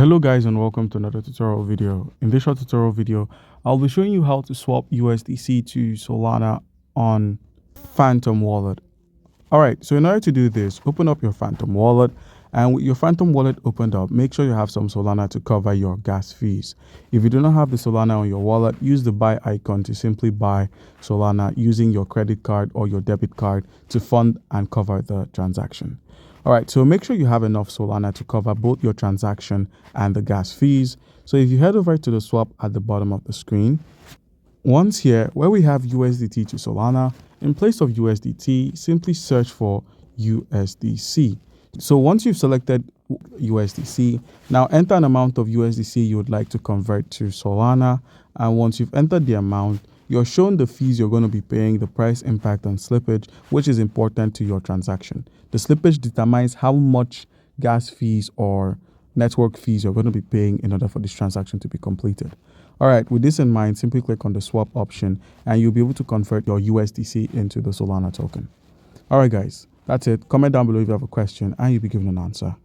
Hello guys, and welcome to another tutorial video. In this short tutorial video, I'll be showing you how to swap USDC to Solana on Phantom Wallet. Alright, so in order to do this, open up your Phantom Wallet, and with your Phantom Wallet opened up, make sure you have some Solana to cover your gas fees. If you do not have the Solana on your wallet, use the buy icon to simply buy Solana using your credit card or your debit card to fund and cover the transaction. Alright, so make sure you have enough Solana to cover both your transaction and the gas fees. So if you head over to the swap at the bottom of the screen, once here where we have USDT to Solana, in place of USDT, simply search for USDC. So once you've selected USDC, now enter an amount of USDC you would like to convert to Solana. And once you've entered the amount, you're shown the fees you're going to be paying, the price impact on slippage, which is important to your transaction. The slippage determines how much gas fees or network fees you're going to be paying in order for this transaction to be completed. All right, with this in mind, simply click on the swap option and you'll be able to convert your USDC into the Solana token. All right, guys, that's it. Comment down below if you have a question and you'll be given an answer.